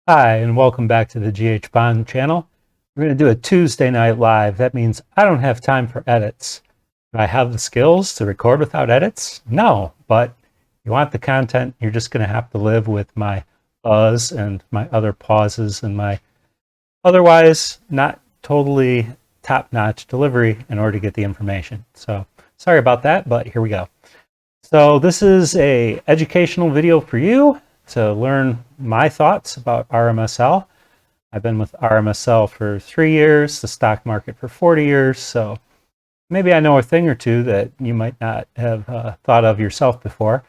Hi, and welcome back to the ghbond channel. We're going to do a Tuesday night live. That means I don't have time for edits. Do I have the skills to record without edits? No, but you want the content, you're just going to have to live with my buzz and my other pauses and my otherwise not totally top-notch delivery in order to get the information. So sorry about that, but here we go. So this is a educational video for you to learn my thoughts about RMSL. I've been with RMSL for 3 years, the stock market for 40 years, so maybe I know a thing or two that you might not have thought of yourself before.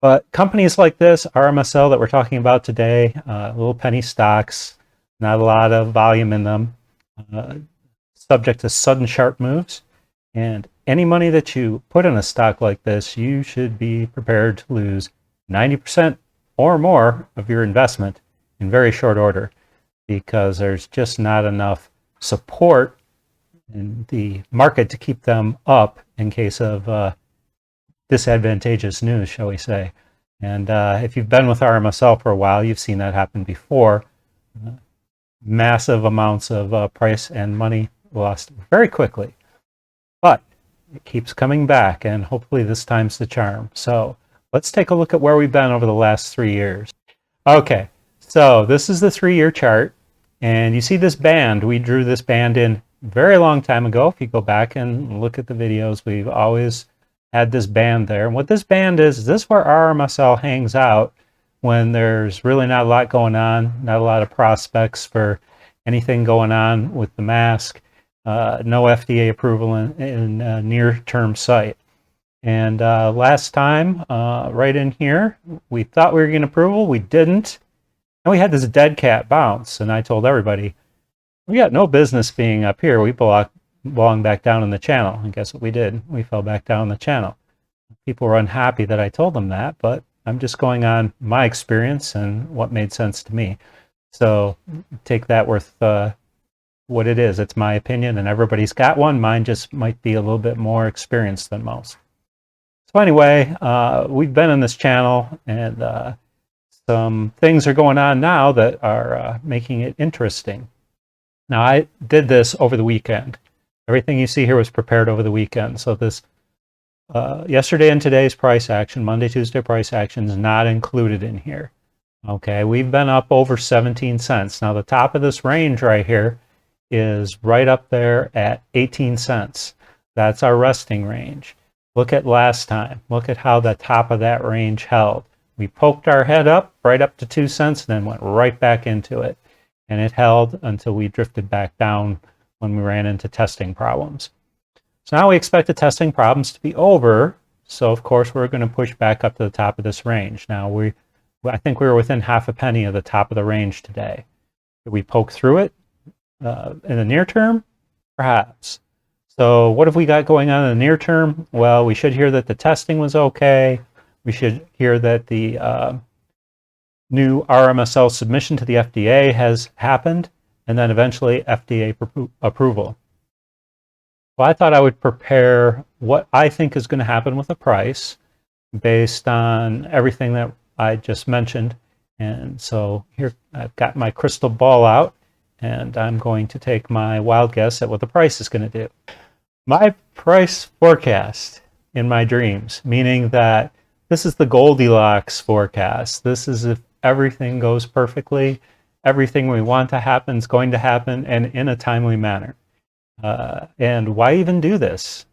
But companies like this, RMSL that we're talking about today, little penny stocks, not a lot of volume in them, uh, subject to sudden sharp moves. And any money that you put in a stock like this, you should be prepared to lose 90% or more of your investment in very short order, because there's just not enough support in the market to keep them up in case of disadvantageous news, shall we say. And if you've been with RMSL for a while, you've seen that happen before. Massive amounts of price and money lost very quickly. But it keeps coming back, and hopefully this time's the charm. So let's take a look at where we've been over the last 3 years. Okay, so this is the 3-year chart, and you see this band. We drew this band in a very long time ago. If you go back and look at the videos, we've always had this band there. And what this band is this where RMSL hangs out when there's really not a lot going on, not a lot of prospects for anything going on with the mask, no FDA approval in near-term sight. And last time, right in here, we thought we were getting approval. We didn't. And we had this dead cat bounce. And I told everybody, we got no business being up here. We belong back down in the channel. And guess what we did? We fell back down the channel. People were unhappy that I told them that, but I'm just going on my experience and what made sense to me. So take that worth what it is. It's my opinion, and everybody's got one. Mine just might be a little bit more experienced than most. So anyway, we've been in this channel, and some things are going on now that are making it interesting. Now, I did this over the weekend. Everything you see here was prepared over the weekend. So this yesterday and today's price action, Monday, Tuesday price action, is not included in here. Okay, we've been up over 17 cents. Now, the top of this range right here is right up there at 18 cents. That's our resting range. Look at last time. Look at how the top of that range held. We poked our head up right up to 2 cents, then went right back into it. And it held until we drifted back down when we ran into testing problems. So now we expect the testing problems to be over. So of course we're going to push back up to the top of this range. Now I think we were within half a penny of the top of the range today. Did we poke through it in the near term? Perhaps. So what have we got going on in the near term? Well, we should hear that the testing was okay. We should hear that the new RMSL submission to the FDA has happened, and then eventually FDA approval. Well, I thought I would prepare what I think is going to happen with the price based on everything that I just mentioned. And so here I've got my crystal ball out, and I'm going to take my wild guess at what the price is going to do. My price forecast in my dreams, meaning that this is the Goldilocks forecast. This is if everything goes perfectly, everything we want to happen is going to happen, and in a timely manner. And why even do this?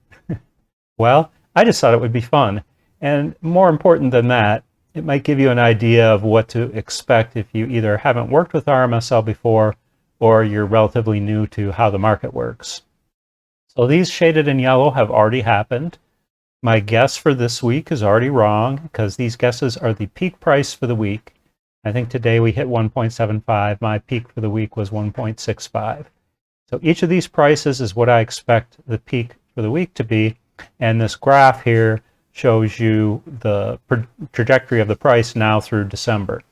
Well, I just thought it would be fun. And more important than that, it might give you an idea of what to expect if you either haven't worked with RMSL before or you're relatively new to how the market works. So these shaded in yellow have already happened. My guess for this week is already wrong because these guesses are the peak price for the week. I think today we hit 1.75. My peak for the week was 1.65. So each of these prices is what I expect the peak for the week to be. And this graph here shows you the trajectory of the price now through December.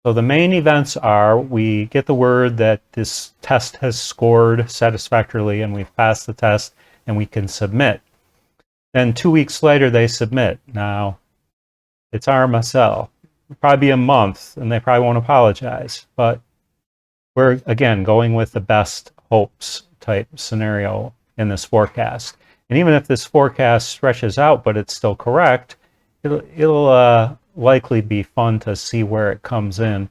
So the main events are we get the word that this test has scored satisfactorily and we've passed the test and we can submit. Then 2 weeks later they submit. Now, it's RMSL. probably be a month, and they probably won't apologize. But we're, again, going with the best hopes type scenario in this forecast. And even if this forecast stretches out, but it's still correct, it'll likely be fun to see where it comes in.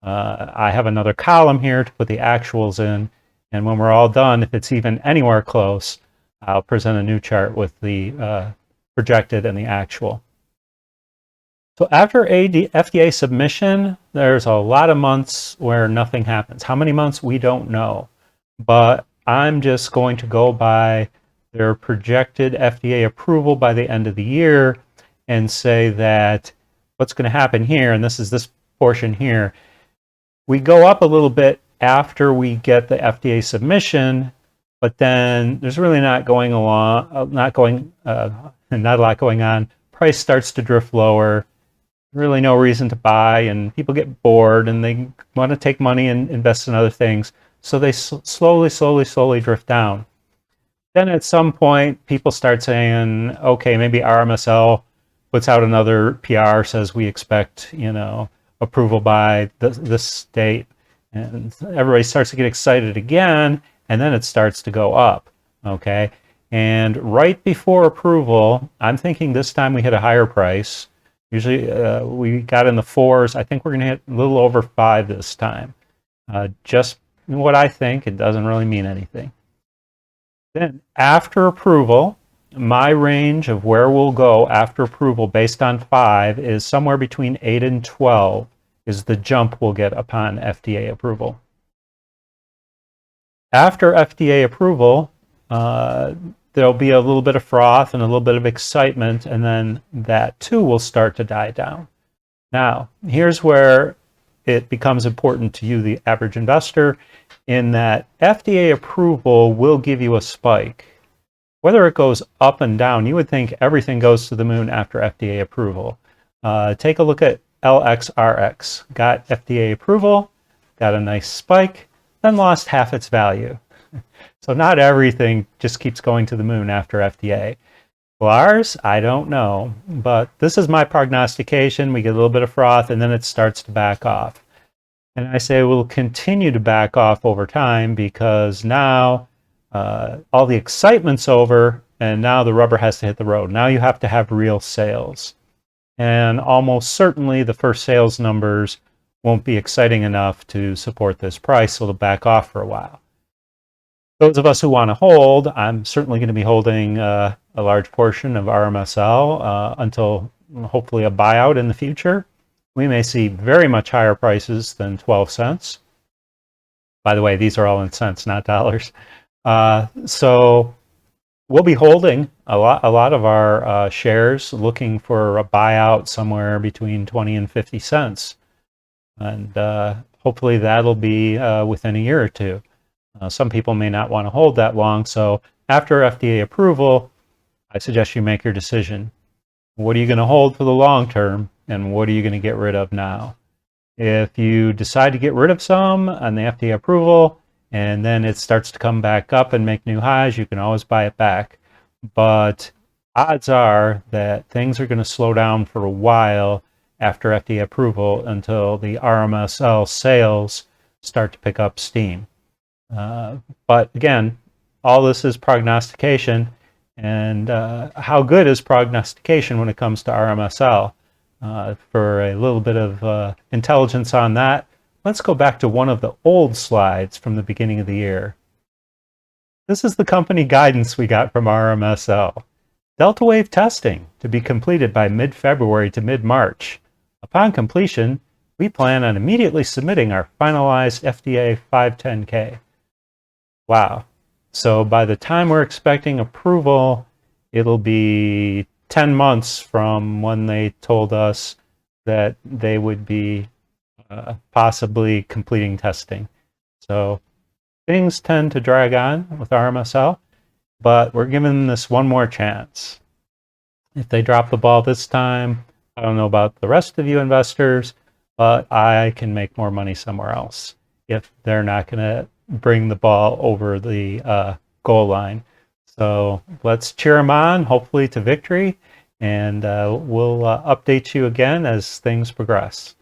I have another column here to put the actuals in, and when we're all done, if it's even anywhere close, I'll present a new chart with the projected and the actual. So after FDA submission, there's a lot of months where nothing happens. How many months? We don't know. But I'm just going to go by their projected FDA approval by the end of the year and say that what's going to happen here, and this is this portion here, we go up a little bit after we get the FDA submission, but then there's really not a lot going on. Price starts to drift lower. Really no reason to buy, and people get bored and they want to take money and invest in other things. So they slowly drift down. Then at some point, people start saying, okay, maybe RMSL puts out another PR, says we expect, approval by this date, and everybody starts to get excited again, and then it starts to go up, okay? And right before approval, I'm thinking this time we hit a higher price. Usually we got in the 4s. I think we're going to hit a little over 5 this time. Just what I think. It doesn't really mean anything. Then after approval, my range of where we'll go after approval based on 5 is somewhere between 8 and 12 is the jump we'll get upon FDA approval. After FDA approval, there'll be a little bit of froth and a little bit of excitement, and then that too will start to die down. Now, here's where it becomes important to you, the average investor, in that FDA approval will give you a spike. Whether it goes up and down, you would think everything goes to the moon after FDA approval. Take a look at LXRX. Got FDA approval, got a nice spike, then lost half its value. So not everything just keeps going to the moon after FDA. Well, ours, I don't know, but this is my prognostication. We get a little bit of froth, and then it starts to back off. And I say we'll continue to back off over time because now all the excitement's over, and now the rubber has to hit the road. Now you have to have real sales. And almost certainly the first sales numbers won't be exciting enough to support this price, so it'll back off for a while. Those of us who want to hold, I'm certainly going to be holding a large portion of RMSL until hopefully a buyout in the future. We may see very much higher prices than 12 cents. By the way, these are all in cents, not dollars. So we'll be holding a lot of our shares, looking for a buyout somewhere between 20 and 50 cents. And hopefully that'll be within a year or two. Some people may not want to hold that long, so after FDA approval, I suggest you make your decision. What are you going to hold for the long term, and what are you going to get rid of now? If you decide to get rid of some on the FDA approval, and then it starts to come back up and make new highs, you can always buy it back. But odds are that things are going to slow down for a while after FDA approval until the RMSL sales start to pick up steam. But again, all this is prognostication, and how good is prognostication when it comes to RMSL? For a little bit of intelligence on that, let's go back to one of the old slides from the beginning of the year. This is the company guidance we got from RMSL. Delta wave testing to be completed by mid-February to mid-March. Upon completion, we plan on immediately submitting our finalized FDA 510K. Wow. So by the time we're expecting approval, it'll be 10 months from when they told us that they would be possibly completing testing. So things tend to drag on with RMSL, but we're giving this one more chance. If they drop the ball this time, I don't know about the rest of you investors, but I can make more money somewhere else if they're not going to bring the ball over the goal line. So let's cheer them on, hopefully to victory. and we'll update you again as things progress.